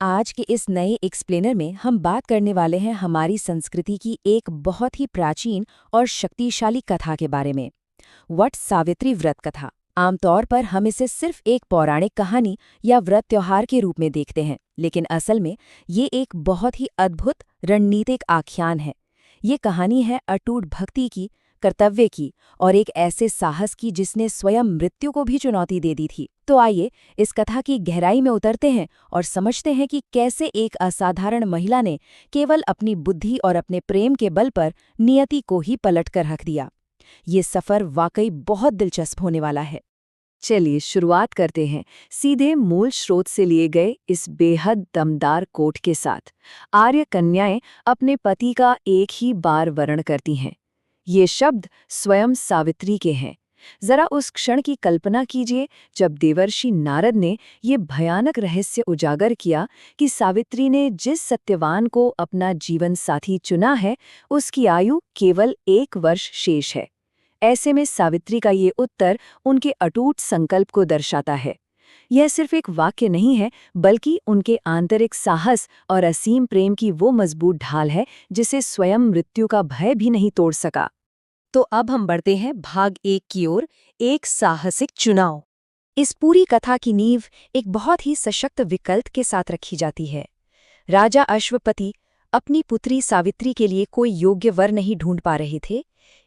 आज के इस नए एक्सप्लेनर में हम बात करने वाले हैं हमारी संस्कृति की एक बहुत ही प्राचीन और शक्तिशाली कथा के बारे में। वट सावित्री व्रत कथा। आमतौर पर हम इसे सिर्फ एक पौराणिक कहानी या व्रत त्योहार के रूप में देखते हैं, लेकिन असल में ये एक बहुत ही अद्भुत रणनीतिक आख्यान है। ये कहानी है अटूट भक्ति की, कर्तव्य की और एक ऐसे साहस की जिसने स्वयं मृत्यु को भी चुनौती दे दी थी। तो आइए इस कथा की गहराई में उतरते हैं और समझते हैं कि कैसे एक असाधारण महिला ने केवल अपनी बुद्धि और अपने प्रेम के बल पर नियति को ही पलट कर रख दिया। ये सफर वाकई बहुत दिलचस्प होने वाला है। चलिए शुरुआत करते हैं सीधे मूल स्रोत से लिए गए इस बेहद दमदार कोट के साथ। आर्य कन्याएं अपने पति का एक ही बार वर्ण करती हैं। ये शब्द स्वयं सावित्री के हैं। जरा उस क्षण की कल्पना कीजिए जब देवर्षि नारद ने ये भयानक रहस्य उजागर किया कि सावित्री ने जिस सत्यवान को अपना जीवन साथी चुना है उसकी आयु केवल 1 वर्ष शेष है। ऐसे में सावित्री का ये उत्तर उनके अटूट संकल्प को दर्शाता है। यह सिर्फ एक वाक्य नहीं है, बल्कि उनके आंतरिक साहस और असीम प्रेम की वो मजबूत ढाल है जिसे स्वयं मृत्यु का भय भी नहीं तोड़ सका। तो अब हम बढ़ते हैं भाग 1 की ओर, एक साहसिक चुनाव। इस पूरी कथा की नींव एक बहुत ही सशक्त विकल्प के साथ रखी जाती है। राजा अश्वपति अपनी पुत्री सावित्री के लिए कोई योग्य वर नहीं ढूंढ पा रहे थे,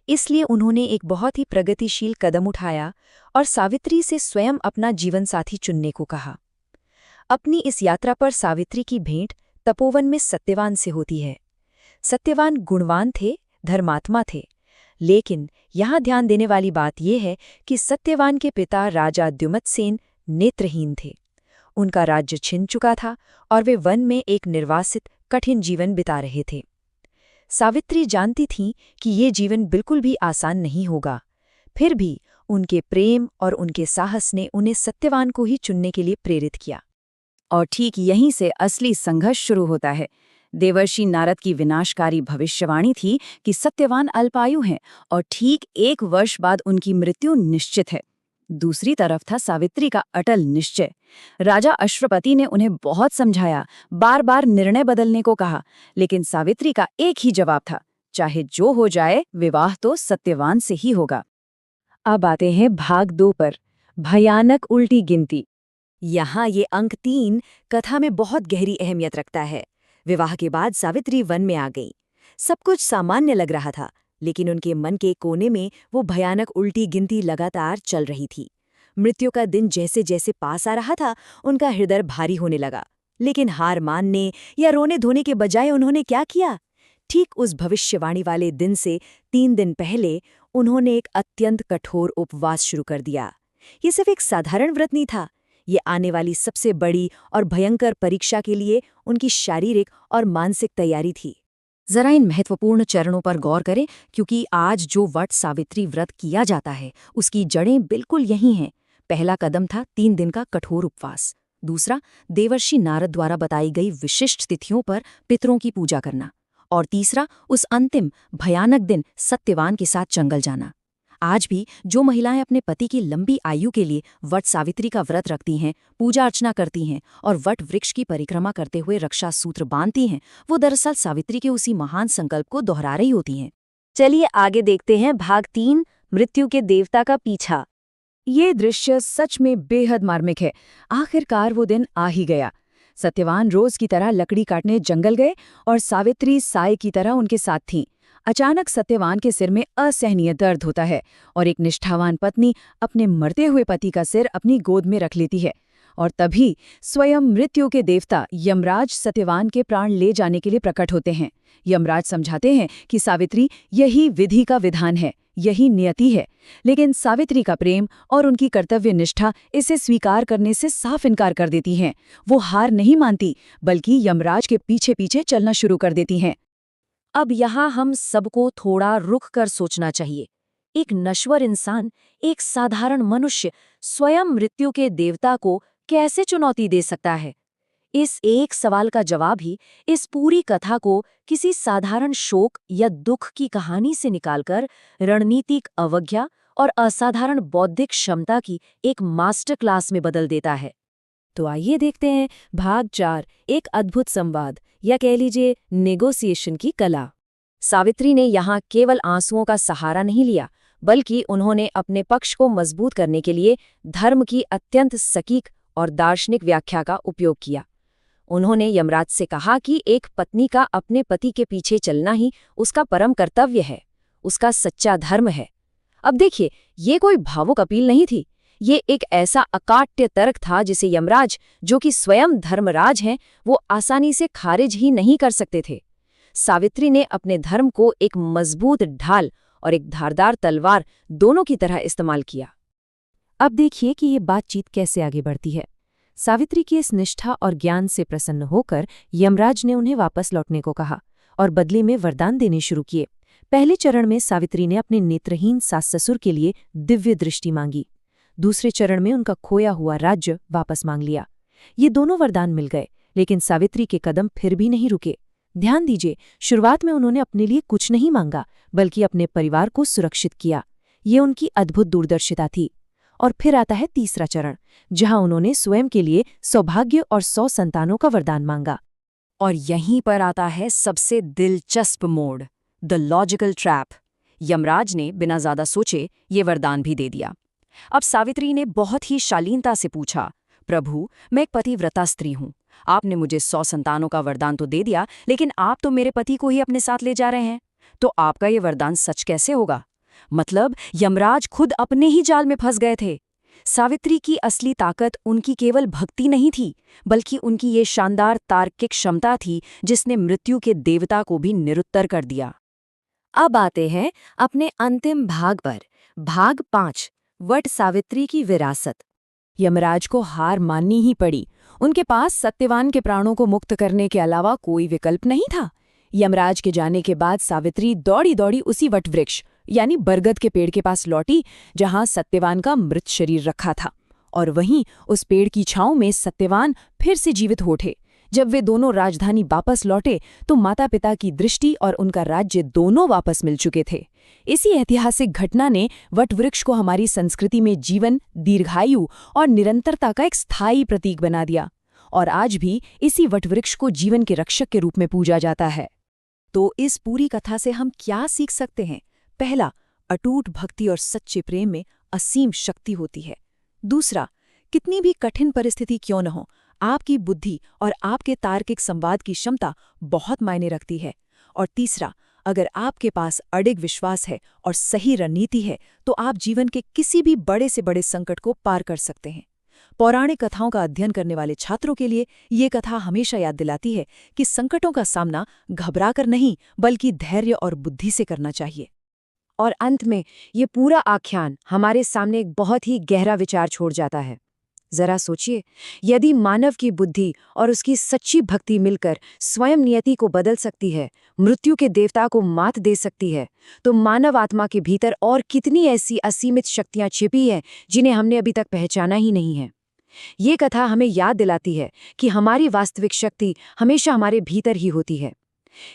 इसलिए उन्होंने एक बहुत ही प्रगतिशील कदम उठाया और सावित्री से स्वयं अपना जीवनसाथी चुनने को कहा। अपनी इस यात्रा पर सावित्री की भेंट तपोवन में सत्यवान से होती है। सत्यवान गुणवान थे, धर्मात्मा थे, लेकिन यहाँ ध्यान देने वाली बात यह है कि सत्यवान के पिता राजा द्युमत्सेन नेत्रहीन थे। उनका राज्य छिन चुका था और वे वन में एक निर्वासित कठिन जीवन बिता रहे थे। सावित्री जानती थीं कि ये जीवन बिल्कुल भी आसान नहीं होगा, फिर भी उनके प्रेम और उनके साहस ने उन्हें सत्यवान को ही चुनने के लिए प्रेरित किया। और ठीक यहीं से असली संघर्ष शुरू होता है। देवर्षि नारद की विनाशकारी भविष्यवाणी थी कि सत्यवान अल्पायु हैं और ठीक 1 वर्ष बाद उनकी मृत्यु निश्चित है। दूसरी तरफ था सावित्री का अटल निश्चय। राजा अश्वपति ने उन्हें बहुत समझाया, बार बार निर्णय बदलने को कहा, लेकिन सावित्री का एक ही जवाब था, चाहे जो हो जाए विवाह तो सत्यवान से ही होगा। अब आते हैं भाग 2 पर, भयानक उल्टी गिनती। यहाँ ये अंक 3 कथा में बहुत गहरी अहमियत रखता है। विवाह के बाद सावित्री वन में आ गई। सब कुछ सामान्य लग रहा था, लेकिन उनके मन के कोने में वो भयानक उल्टी गिनती लगातार चल रही थी। मृत्यु का दिन जैसे जैसे पास आ रहा था, उनका हृदय भारी होने लगा। लेकिन हार मानने या रोने धोने के बजाय उन्होंने क्या किया? ठीक उस भविष्यवाणी वाले दिन से 3 दिन पहले उन्होंने एक अत्यंत कठोर उपवास शुरू कर दिया। ये सिर्फ एक साधारण व्रत नहीं था, ये आने वाली सबसे बड़ी और भयंकर परीक्षा के लिए उनकी शारीरिक और मानसिक तैयारी थी। जरा इन महत्वपूर्ण चरणों पर गौर करें, क्योंकि आज जो वट सावित्री व्रत किया जाता है उसकी जड़ें बिल्कुल यही हैं। पहला कदम था 3 दिन का कठोर उपवास। दूसरा, देवर्षि नारद द्वारा बताई गई विशिष्ट तिथियों पर पितरों की पूजा करना। और तीसरा, उस अंतिम भयानक दिन सत्यवान के साथ जंगल जाना। आज भी जो महिलाएं अपने पति की लंबी आयु के लिए वट सावित्री का व्रत रखती हैं, पूजा अर्चना करती हैं और वट वृक्ष की परिक्रमा करते हुए रक्षा सूत्र बांधती हैं, वो दरअसल सावित्री के उसी महान संकल्प को दोहरा रही होती हैं। चलिए आगे देखते हैं भाग 3, मृत्यु के देवता का पीछा। ये दृश्य सच में बेहद मार्मिक है। आखिरकार वो दिन आ ही गया। सत्यवान रोज की तरह लकड़ी काटने जंगल गए और सावित्री साय की तरह उनके साथ थीं। अचानक सत्यवान के सिर में असहनीय दर्द होता है और एक निष्ठावान पत्नी अपने मरते हुए पति का सिर अपनी गोद में रख लेती है। और तभी स्वयं मृत्यु के देवता यमराज सत्यवान के प्राण ले जाने के लिए प्रकट होते हैं। यमराज समझाते हैं कि सावित्री, यही विधि का विधान है, यही नियति है। लेकिन सावित्री का प्रेम और उनकी कर्तव्य निष्ठा इसे स्वीकार करने से साफ इनकार कर देती हैं। वो हार नहीं मानती, बल्कि यमराज के पीछे पीछे चलना शुरू कर देती हैं। अब यहाँ हम सबको थोड़ा रुक कर सोचना चाहिए। एक नश्वर इंसान, एक साधारण मनुष्य स्वयं मृत्यु के देवता को कैसे चुनौती दे सकता है? इस एक सवाल का जवाब ही इस पूरी कथा को किसी साधारण शोक या दुख की कहानी से निकालकर रणनीतिक अवज्ञा और असाधारण बौद्धिक क्षमता की एक मास्टर क्लास में बदल देता है। तो आइए देखते हैं भाग 4, एक अद्भुत संवाद या कह लीजिए नेगोशिएशन की कला। सावित्री ने यहाँ केवल आंसुओं का सहारा नहीं लिया, बल्कि उन्होंने अपने पक्ष को मजबूत करने के लिए धर्म की अत्यंत सटीक और दार्शनिक व्याख्या का उपयोग किया। उन्होंने यमराज से कहा कि एक पत्नी का अपने पति के पीछे चलना ही उसका परम कर्तव्य है, उसका सच्चा धर्म है। अब देखिए, ये कोई भावुक अपील नहीं थी, ये एक ऐसा अकाट्य तर्क था जिसे यमराज, जो कि स्वयं धर्मराज हैं, वो आसानी से खारिज ही नहीं कर सकते थे। सावित्री ने अपने धर्म को एक मजबूत ढाल और एक धारदार तलवार दोनों की तरह इस्तेमाल किया। अब देखिए कि ये बातचीत कैसे आगे बढ़ती है। सावित्री की इस निष्ठा और ज्ञान से प्रसन्न होकर यमराज ने उन्हें वापस लौटने को कहा और बदले में वरदान देने शुरू किए। पहले चरण में सावित्री ने अपने नेत्रहीन सास-ससुर के लिए दिव्य दृष्टि मांगी। दूसरे चरण में उनका खोया हुआ राज्य वापस मांग लिया। ये दोनों वरदान मिल गए, लेकिन सावित्री के कदम फिर भी नहीं रुके। ध्यान दीजिए, शुरुआत में उन्होंने अपने लिए कुछ नहीं मांगा, बल्कि अपने परिवार को सुरक्षित किया। ये उनकी अद्भुत दूरदर्शिता थी। और फिर आता है तीसरा चरण, जहां उन्होंने स्वयं के लिए सौभाग्य और 100 संतानों का वरदान मांगा। और यहीं पर आता है सबसे दिलचस्प मोड़, द लॉजिकल ट्रैप। यमराज ने बिना ज्यादा सोचे ये वरदान भी दे दिया। अब सावित्री ने बहुत ही शालीनता से पूछा, प्रभु, मैं एक पतिव्रता स्त्री हूँ। आपने मुझे 100 संतानों का वरदान तो दे दिया, लेकिन आप तो मेरे पति को ही अपने साथ ले जा रहे हैं। तो आपका ये वरदान सच कैसे होगा? मतलब यमराज खुद अपने ही जाल में फंस गए थे। सावित्री की असली ताकत उनकी केवल भक्ति नहीं थी, बल्कि उनकी ये शानदार तार्किक क्षमता थी जिसने मृत्यु के देवता को भी निरुत्तर कर दिया। अब आते हैं अपने अंतिम भाग पर, भाग 5, वट सावित्री की विरासत। यमराज को हार माननी ही पड़ी। उनके पास सत्यवान के प्राणों को मुक्त करने के अलावा कोई विकल्प नहीं था। यमराज के जाने के बाद सावित्री दौड़ी दौड़ी उसी वटवृक्ष यानी बरगद के पेड़ के पास लौटी, जहां सत्यवान का मृत शरीर रखा था। और वहीं उस पेड़ की छांव में सत्यवान फिर से जीवित हो उठे। जब वे दोनों राजधानी वापस लौटे तो माता पिता की दृष्टि और उनका राज्य दोनों वापस मिल चुके थे। इसी ऐतिहासिक घटना ने वटवृक्ष को हमारी संस्कृति में जीवन, दीर्घायु और निरंतरता का एक स्थायी प्रतीक बना दिया। और आज भी इसी वटवृक्ष को जीवन के रक्षक के रूप में पूजा जाता है। तो इस पूरी कथा से हम क्या सीख सकते हैं? पहला, अटूट भक्ति और सच्चे प्रेम में असीम शक्ति होती है। दूसरा, कितनी भी कठिन परिस्थिति क्यों न हो, आपकी बुद्धि और आपके तार्किक संवाद की क्षमता बहुत मायने रखती है। और तीसरा, अगर आपके पास अडिग विश्वास है और सही रणनीति है, तो आप जीवन के किसी भी बड़े से बड़े संकट को पार कर सकते हैं। पौराणिक कथाओं का अध्ययन करने वाले छात्रों के लिए ये कथा हमेशा याद दिलाती है कि संकटों का सामना घबराकर नहीं, बल्कि धैर्य और बुद्धि से करना चाहिए। और अंत में ये पूरा आख्यान हमारे सामने एक बहुत ही गहरा विचार छोड़ जाता है। जरा सोचिए, यदि मानव की बुद्धि और उसकी सच्ची भक्ति मिलकर स्वयं नियति को बदल सकती है, मृत्यु के देवता को मात दे सकती है, तो मानव आत्मा के भीतर और कितनी ऐसी असीमित शक्तियां छिपी हैं जिन्हें हमने अभी तक पहचाना ही नहीं है। ये कथा हमें याद दिलाती है कि हमारी वास्तविक शक्ति हमेशा हमारे भीतर ही होती है।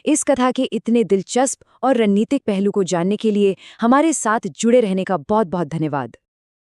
इस कथा के इतने दिलचस्प और रणनीतिक पहलू को जानने के लिए हमारे साथ जुड़े रहने का बहुत बहुत धन्यवाद।